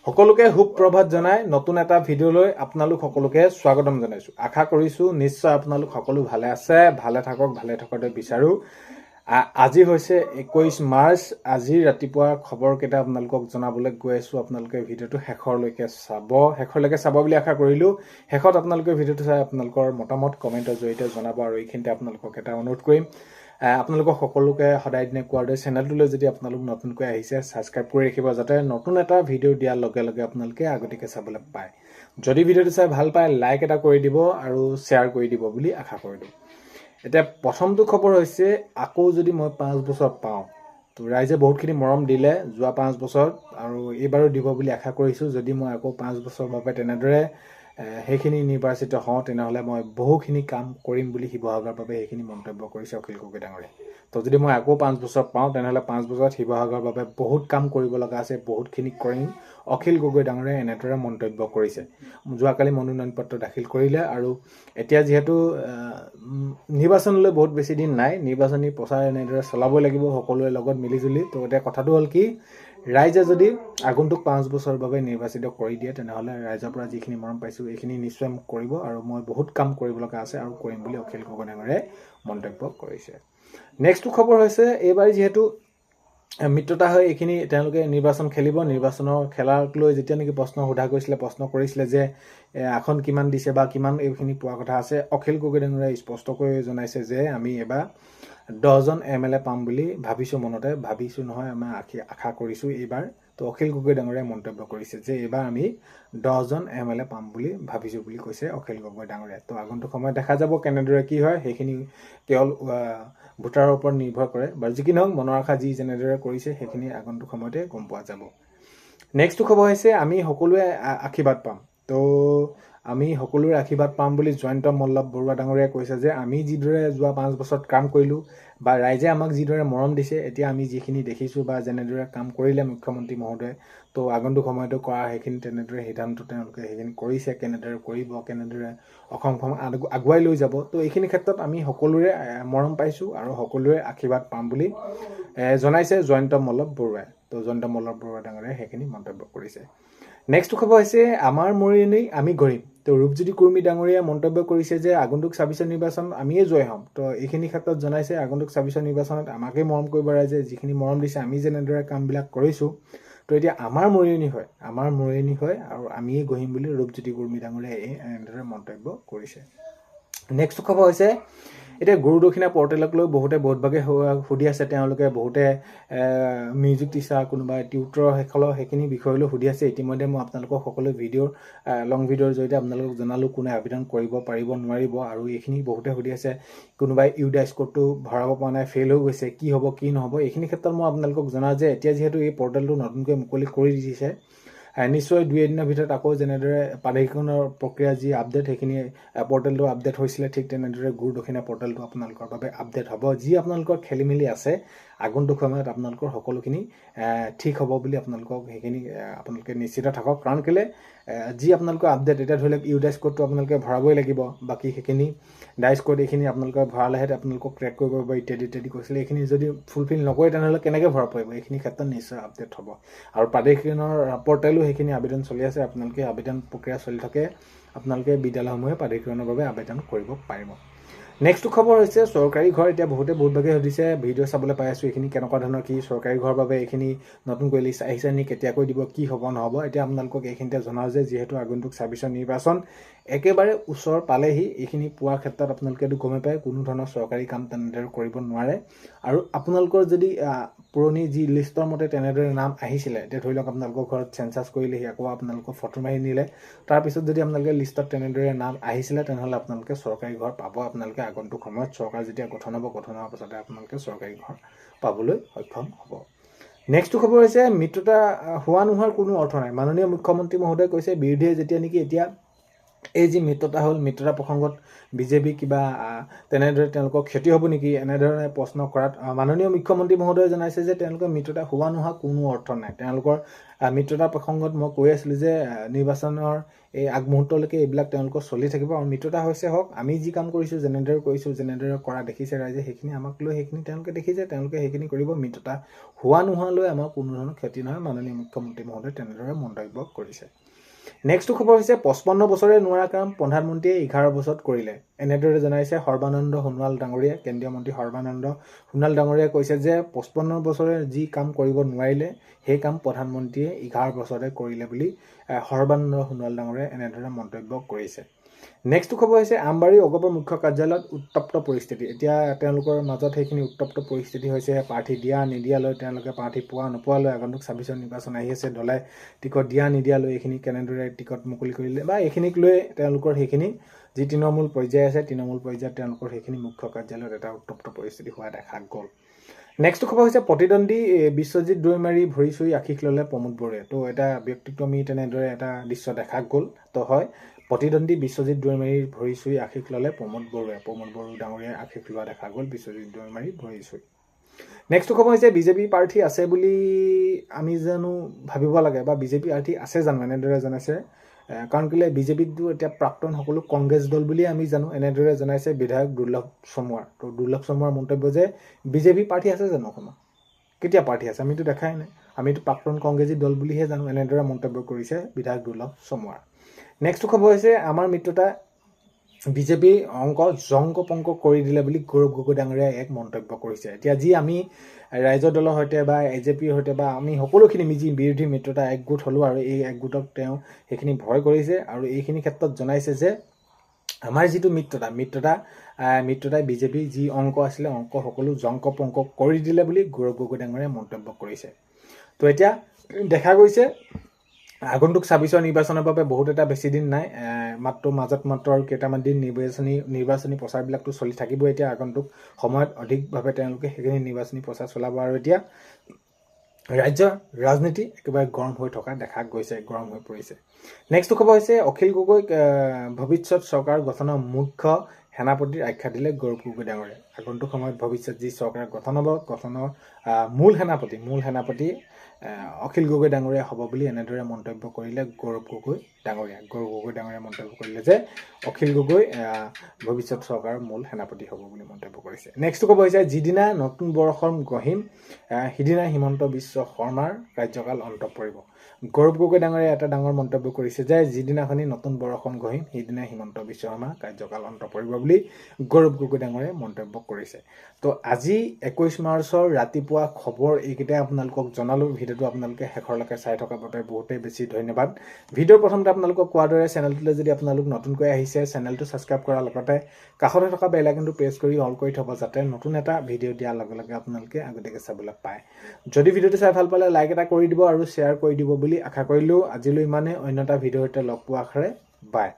সকলোকে সুপ্ৰভাত জনাই নতুন এটা ভিডিঅ'লৈ আপোনালোক সকলোকে স্বাগতম জনাইছোঁ। আশা কৰিছোঁ নিশ্চয় আপোনালোক সকলো ভালে আছে, ভালে থাকতে বিচাৰোঁ। আজি হৈছে 21 মাৰ্চ। আজি ৰাতিপুৱা খবৰকেইটা আপোনালোকক জনাবলৈ গৈ আছোঁ। আপোনালোকে ভিডিঅ'টো শেষলৈকে চাব বুলি আশা কৰিলোঁ। শেষত আপোনালোকে ভিডিঅ'টো চাই আপোনালোকৰ মতামত কমেণ্টৰ জৰিয়তে জনাব। আৰু এইখিনিতে আপোনালোকক এটা অনুৰোধ কৰিম, আপোনালোকক সকলোকে সদায় দিনে কোৱাৰ দৰে চেনেলটোলৈ যদি আপোনালোক নতুনকৈ আহিছে ছাবস্ক্ৰাইব কৰি ৰাখিব, যাতে নতুন এটা ভিডিঅ' দিয়াৰ লগে লগে আপোনালোকে আগতীয়াকৈ চাবলৈ পায়। যদি ভিডিঅ'টো চাই ভাল পায় লাইক এটা কৰি দিব আৰু শ্বেয়াৰ কৰি দিব বুলি আশা কৰিলোঁ। এতিয়া প্ৰথমটো খবৰ হৈছে, আকৌ যদি মই 5 বছৰ পাওঁ, তো ৰাইজে বহুতখিনি মৰম দিলে যোৱা 5 বছৰত, আৰু এইবাৰো দিব বুলি আশা কৰিছোঁ। যদি মই আকৌ 5 বছৰৰ বাবে তেনেদৰে সেইখিনি নিৰ্বাচিত হওঁ, তেনেহ'লে মই বহুখিনি কাম কৰিম বুলি শিৱসাগৰৰ বাবে সেইখিনি মন্তব্য কৰিছে অখিল গগৈ ডাঙৰীয়াই। তো যদি মই আকৌ 5 বছৰ পাওঁ, তেনেহ'লে 5 বছৰত শিৱসাগৰৰ বাবে বহুত কাম কৰিব লগা আছে, বহুতখিনি কৰিম। অখিল গগৈ ডাঙৰীয়াই এনেদৰে মন্তব্য কৰিছে। যোৱাকালি মনোনয়ন পত্ৰ দাখিল কৰিলে, আৰু এতিয়া যিহেতু নিৰ্বাচনলৈ বহুত বেছি দিন নাই, নিৰ্বাচনী প্ৰচাৰ এনেদৰে চলাবই লাগিব সকলোৰে লগত মিলিজুলি। তো এতিয়া কথাটো হ'ল কি, ৰাইজে যদি আগন্তুক 5 বছৰৰ বাবে নিৰ্বাচিত কৰি দিয়ে, তেনেহ'লে ৰাইজৰ পৰা যিখিনি মৰম পাইছোঁ এইখিনি নিশ্চয় মোক কৰিব, আৰু মই বহুত কাম কৰিব লগা আছে আৰু কৰিম বুলি অখিল গগৈ ডাঙৰীয়াই মন্তব্য কৰিছে। নেক্সটটো খবৰ হৈছে, এইবাৰ যিহেতু মিত্ৰতা হৈ এইখিনি তেওঁলোকে নিৰ্বাচন খেলিব। নিৰ্বাচনৰ খেলাক লৈ যেতিয়া নেকি প্ৰশ্ন কৰিছিলে যে আসন কিমান দিছে বা কিমান এইখিনি পোৱা কথা আছে, অখিল গগৈ ডাঙৰীয়াই স্পষ্টকৈ জনাইছে যে আমি এবাৰ 10জন MLA পাম বুলি ভাবিছোঁ নহয়, আমি আশা কৰিছোঁ এইবাৰ। তো অখিল গগৈ ডাঙৰীয়াই মন্তব্য কৰিছে যে এইবাৰ আমি 10জন MLA পাম বুলি ভাবিছোঁ বুলি কৈছে অখিল গগৈ ডাঙৰীয়াই। তো আগন্তুক সময়ত দেখা যাব কেনেদৰে কি হয়, সেইখিনি কেৱল ভোটাৰৰ ওপৰত নিৰ্ভৰ কৰে। বাৰু যি কি নহওক, মনৰ আশা যি যেনেদৰে কৰিছে সেইখিনি আগন্তুক সময়তে গম পোৱা যাব। নেক্সটটো খবৰ হৈছে, আমি সকলোৱে আশীৰ্বাদ পাম। তো আমি সকলোৰে আশীৰ্বাদ পাম বুলি জয়ন্ত মল্লভ বৰুৱা ডাঙৰীয়াই কৈছে যে আমি যিদৰে যোৱা 5 বছৰত কাম কৰিলোঁ বা ৰাইজে আমাক যিদৰে মৰম দিছে, এতিয়া আমি যিখিনি দেখিছোঁ বা যেনেদৰে কাম কৰিলে মুখ্যমন্ত্ৰী মহোদয়ে, তো আগন্তুক সময়তো কৰা সেইখিনি তেনেদৰে সিদ্ধান্ত তেওঁলোকে সেইখিনি কৰিছে, কেনেদৰে কৰিব, কেনেদৰে অসমখন আগুৱাই লৈ যাব। তো এইখিনি ক্ষেত্ৰত আমি সকলোৰে মৰম পাইছোঁ আৰু সকলোৰে আশীৰ্বাদ পাম বুলি জনাইছে জয়ন্ত মল্লভ বৰুৱাই। তো জয়ন্ত মল্লভ বৰুৱা ডাঙৰীয়াই সেইখিনি মন্তব্য কৰিছে। নেক্সট খবৰ হৈছে, আমাৰ মৰিয়নি আমি গঢ়িম। তো ৰূপজ্যোতি কুৰ্মী ডাঙৰীয়াই মন্তব্য কৰিছে যে আগন্তুক 26 নিৰ্বাচন আমিয়ে জয় হ'ম। তো এইখিনি ক্ষেত্ৰত জনাইছে আগন্তুক 26 নিৰ্বাচনত আমাকেই মৰম কৰিব ৰাইজে, যিখিনি মৰম দিছে, আমি যেনেদৰে কামবিলাক কৰিছোঁ, তো এতিয়া আমাৰ মৰিয়নি হয় আৰু আমিয়ে গঢ়িম বুলি ৰূপজ্যোতি কুৰ্মী ডাঙৰীয়াই এনেদৰে মন্তব্য কৰিছে। নেক্সট খবৰ হৈছে, এতিয়া গুৰু দক্ষিণা পৰ্টেলক লৈ বহুতে বহুতভাগে সুধি আছে। তেওঁলোকে বহুতে মিউজিক টিচাৰ, কোনোবাই টিউটৰ সেইখিনি বিষয় লৈ সুধি আছে। ইতিমধ্যে মই আপোনালোকক সকলো লং ভিডিঅ'ৰ জৰিয়তে আপোনালোকক জনালোঁ কোনে আবেদন কৰিব পাৰিব নোৱাৰিব। আৰু এইখিনি বহুতে সুধি আছে, কোনোবাই ইউডাইচ কোডটো ভৰাব পৰা নাই, ফেইল হৈ গৈছে, কি হ'ব কি নহ'ব। এইখিনি ক্ষেত্ৰত মই আপোনালোকক জনাওঁ যে এতিয়া যিহেতু এই পৰ্টেলটো নতুনকৈ মুকলি কৰি দিছে, নিশ্চয় 2 এদিনৰ ভিতৰত আকৌ যেনেদৰে প্ৰাধিকৰণৰ প্ৰক্ৰিয়া যি আপডেট, সেইখিনি পৰ্টেলটো আপডেট হৈছিলে, ঠিক তেনেদৰে গুৰু দক্ষিণা পৰ্টেলটো আপোনালোকৰ বাবে আপডেট হ'ব। যি আপোনালোকৰ খেলি মেলি আছে, আগন্তুক সময়ত আপোনালোকৰ সকলোখিনি ঠিক হ'ব বুলি আপোনালোকে নিশ্চিত থাকক। কাৰণ কেলৈ, যি আপোনালোকৰ আপডেট, এতিয়া ধৰি লওক ইউডাইচ কোডটো আপোনালোকে ভৰাবই লাগিব, বাকী সেইখিনি ডাইচ কোড এইখিনি আপোনালোকে ভৰালেহে আপোনালোকক ট্ৰেক কৰিব পাৰিব ইত্যাদি কৈছিলে। এইখিনি যদি ফুলফিল নকৰে তেনেহ'লে কেনেকৈ ভৰাব পাৰিব? এইখিনি ক্ষেত্ৰত নিশ্চয় আপডেট হ'ব। আৰু প্ৰাধিকৰণৰ পৰ্টেলো সেইখিনি আবেদন চলি আছে, আপোনালোকে আবেদন প্ৰক্ৰিয়া চলি থাকে, আপোনালোকে বিদ্যালয়সমূহে প্ৰাধিকৰণৰ বাবে আবেদন কৰিব পাৰিব। নেক্সট খবৰ হৈছে, চৰকাৰী ঘৰ। এতিয়া বহুতভাগে সুধিছে, ভিডিঅ' চাবলৈ পাই আছোঁ, এইখিনি কেনেকুৱা ধৰণৰ কি চৰকাৰী ঘৰৰ বাবে এইখিনি নতুনকৈ লিষ্ট আহিছে নি, কেতিয়াকৈ দিব, কি হ'ব নহ'ব। এতিয়া আপোনালোকক এইখিনিতে জনাওঁ যে যিহেতু আগন্তুক 26 নিৰ্বাচন একেবাৰে ওচৰ পালেহি, এইখিনি পোৱাৰ ক্ষেত্ৰত আপোনালোকেতো গমে পায় কোনো ধৰণৰ চৰকাৰী কাম তেনেদৰে কৰিব নোৱাৰে। আৰু আপোনালোকৰ যদি পুৰণি যি লিষ্টৰ মতে তেনেদৰে নাম আহিছিলে, এতিয়া ধৰি লওক আপোনালোকৰ ঘৰত চেঞ্চাছ কৰিলেহি, আকৌ আপোনালোকৰ ফটো মাৰি নিলে, তাৰপিছত যদি আপোনালোকে লিষ্টত তেনেদৰে নাম আহিছিলে, তেনেহ'লে আপোনালোকে চৰকাৰী ঘৰ পাব। আপোনালোকে আগন্তুক সময়ত চৰকাৰ যেতিয়া গঠন হ'ব, গঠন হোৱাৰ পাছতে আপোনালোকে চৰকাৰী ঘৰ পাবলৈ সক্ষম হ'ব। নেক্সট খবৰ হৈছে, মিত্ৰতা হোৱা নোহোৱাৰ কোনো অৰ্থ নাই। মাননীয় মুখ্যমন্ত্ৰী মহোদয়ে কৈছে, বিৰোধীয়ে যেতিয়া নেকি এতিয়া এই যি মিত্ৰতা হ'ল, মিত্ৰতা প্ৰসংগত বিজেপি কিবা তেনেদৰে তেওঁলোকৰ ক্ষতি হ'ব নেকি, এনেধৰণে প্ৰশ্ন কৰাত মাননীয় মুখ্যমন্ত্ৰী মহোদয়ে জনাইছে যে তেওঁলোকৰ মিত্ৰতা হোৱা নোহোৱা কোনো অৰ্থ নাই। তেওঁলোকৰ মিত্ৰতা প্ৰসংগত মই কৈ আছিলোঁ যে নিৰ্বাচনৰ এই আগমুহূৰ্তলৈকে এইবিলাক তেওঁলোকৰ চলি থাকিব আৰু মিত্ৰতা হৈছে হওক আমি যি কাম কৰিছোঁ যেনেদৰে কৰিছোঁ যেনেদৰে কৰা দেখিছে ৰাইজে সেইখিনি আমাক লৈ সেইখিনি তেওঁলোকে দেখিছে তেওঁলোকে সেইখিনি কৰিব মিত্ৰতা হোৱা নোহোৱালৈ আমাৰ কোনো ধৰণৰ ক্ষতি নহয় মাননীয় মুখ্যমন্ত্ৰী মহোদয়ে তেনেদৰে মন্তব্য কৰিছে। নেক্সটটো খবৰ হৈছে 55 বছৰে নোৱাৰা কাম প্ৰধানমন্ত্ৰীয়ে 11 বছৰত কৰিলে এনেদৰে জনাইছে সৰ্বানন্দ সোণোৱাল ডাঙৰীয়া। কেন্দ্ৰীয় মন্ত্ৰী সৰ্বানন্দ সোণোৱাল ডাঙৰীয়াই কৈছে যে 55 বছৰে যি কাম কৰিব নোৱাৰিলে সেই কাম প্ৰধানমন্ত্ৰীয়ে 11 বছৰতে কৰিলে বুলি সৰ্বানন্দ সোণোৱাল ডাঙৰীয়াই এনেদৰে মন্তব্য কৰিছে। নেক্সটটো খবৰ হৈছে আমবাৰী অগপৰ মুখ্য কাৰ্যালয়ত উত্তপ্ত পৰিস্থিতি। এতিয়া তেওঁলোকৰ মাজত সেইখিনি উত্তপ্ত পৰিস্থিতি হৈছে প্ৰাৰ্থী দিয়া নিদিয়ালৈ তেওঁলোকে প্ৰাৰ্থী পোৱা নোপোৱালৈ আগন্তুক 26 নিৰ্বাচন আহি আছে দলে টিকট দিয়া নিদিয়ালৈ এইখিনি কেনেদৰে টিকট মুকলি কৰিলে বা এইখিনিক লৈ তেওঁলোকৰ সেইখিনি যি তৃণমূল পৰ্যায় আছে তৃণমূল পৰ্যায়ত তেওঁলোকৰ সেইখিনি মুখ্য কাৰ্যালয়ত এটা উত্তপ্ত পৰিস্থিতি হোৱা দেখা গ'ল। নেক্সটটো খবৰ হৈছে প্ৰতিদ্বন্দ্বী বিশ্বজিৎ দৈমাৰী ভৰি চুই আশীষ ল'লে প্ৰমোদ বড়োৱে। তো এটা ব্যক্তিক্ৰমী তেনেদৰে এটা দৃশ্য দেখা গ'ল। তো হয় প্ৰতিদ্বন্দ্বী বিশ্বজিৎ দৈমাৰীৰ ভৰি চুই আশীষ ল'লে প্ৰমোদ বড়োৱে। প্ৰমোদ বড়ো ডাঙৰীয়াই আশীষ লোৱা দেখা গ'ল বিশ্বজিৎ দৈমাৰীৰ ভৰি চুই। নেক্সটটো খবৰ হৈছে বিজেপি প্ৰাৰ্থী আছে বুলি আমি জানো ভাবিব লাগে বা বিজেপি প্ৰাৰ্থী আছে জানো এনেদৰে জনাইছে। কাৰণ কেলৈ বিজেপিটো এতিয়া প্ৰাক্তন সকলো কংগ্ৰেছ দল বুলি আমি জানো এনেদৰে জনাইছে বিধায়ক দুৰ্লভ চমুৱাৰ। তো দুৰ্লভ চমুৱাৰ মন্তব্য যে বিজেপি প্ৰাৰ্থী আছে জানো অসমত, কেতিয়া প্ৰাৰ্থী আছে আমিতো দেখাই নাই, আমিতো প্ৰাক্তন কংগ্ৰেছী দল বুলিহে জানো এনেদৰে মন্তব্য কৰিছে বিধায়ক দুৰ্লভ চমুৱাৰ। নেক্সটটো খবৰ হৈছে আমাৰ মিত্ৰতা বিজেপিৰ অংক জংক পংক কৰি দিলে বুলি গৌৰৱ গগৈ ডাঙৰীয়াই এক মন্তব্য কৰিছে। এতিয়া যি আমি ৰাইজৰ দলৰ সৈতে বা এজেপিৰ সৈতে বা আমি সকলোখিনি যি বিৰোধী মিত্ৰতা একগোট হ'লোঁ আৰু এই একগোটক তেওঁ সেইখিনি ভয় কৰিছে আৰু এইখিনি ক্ষেত্ৰত জনাইছে যে আমাৰ যিটো মিত্ৰতাই বিজেপিৰ যি অংক আছিলে অংক সকলো জংক পংক কৰি দিলে বুলি গৌৰৱ গগৈ ডাঙৰীয়াই মন্তব্য কৰিছে। তো এতিয়া দেখা গৈছে আগন্তুক 26 নিৰ্বাচনৰ বাবে বহুত এটা বেছি দিন নাই, মাজত আৰু কেইটামান দিন নিৰ্বাচনী প্ৰচাৰবিলাকতো চলি থাকিব। এতিয়া আগন্তুক সময়ত অধিকভাৱে তেওঁলোকে সেইখিনি নিৰ্বাচনী প্ৰচাৰ চলাব আৰু এতিয়া ৰাজ্যৰ ৰাজনীতি একেবাৰে গৰম হৈ থকা দেখা গৈছে, গৰম হৈ পৰিছে। নেক্সটটো খবৰ হৈছে অখিল গগৈক ভৱিষ্যত চৰকাৰ গঠনৰ মুখ্য সেনাপতিৰ আখ্যা দিলে গৌৰৱ গগৈ ডাঙৰীয়াই। আগন্তুক সময়ত ভৱিষ্যত যি চৰকাৰ গঠন হ'ব গঠনৰ মূল সেনাপতি অখিল গগৈ ডাঙৰীয়া হ'ব বুলি এনেদৰে মন্তব্য কৰিলে গৌৰৱ গগৈ ডাঙৰীয়াই মন্তব্য কৰিলে যে অখিল গগৈ ভৱিষ্যত চৰকাৰৰ মূল সেনাপতি হ'ব বুলি মন্তব্য কৰিছে। নেক্সটটো ক'ব হৈছে যিদিনা নতুন বৰ্ষৰ গহিম সিদিনা হিমন্ত বিশ্ব শৰ্মাৰ কাৰ্যকাল অন্ত পৰিব। গৌৰৱ গগৈ ডাঙৰীয়াই এটা ডাঙৰ মন্তব্য কৰিছে যে যিদিনাখনি নতুন বৰ্ষখন গহিম সেইদিনা হিমন্ত বিশ্ব শৰ্মাৰ কাৰ্যকাল অন্ত পৰিব বুলি গৌৰৱ গগৈ ডাঙৰীয়াই মন্তব্য কৰিছে। তো আজি 21 মাৰ্চৰ ৰাতিপুৱা খবৰ এইকেইটাই আপোনালোকক জনালোঁ। ভিডিঅ'টো আপোনালোকে শেষৰলৈকে চাই থকাৰ বাবে বহুতেই বেছি ধন্যবাদ। ভিডিঅ'ৰ প্ৰথমতে আপোনালোকক কোৱাৰ দৰে চেনেলটোলৈ যদি আপোনালোক নতুনকৈ আহিছে চেনেলটো ছাবস্ক্ৰাইব কৰাৰ লগতে কাষতে থকা বেল আইকনটো প্ৰেছ কৰি অল কৰি থ'ব যাতে নতুন এটা ভিডিঅ' দিয়াৰ লগে লগে আপোনালোকে আগতীয়াকৈ চাবলৈ পায়। যদি ভিডিঅ'টো চাই ভাল পালে লাইক এটা কৰি দিব আৰু শ্বেয়াৰ কৰি দিব বুলি আশা কৰিলোঁ। আজিলৈ ইমানে, অন্য এটা ভিডিঅ'ৰ সৈতে লগ পোৱাৰ আশাৰে বাই।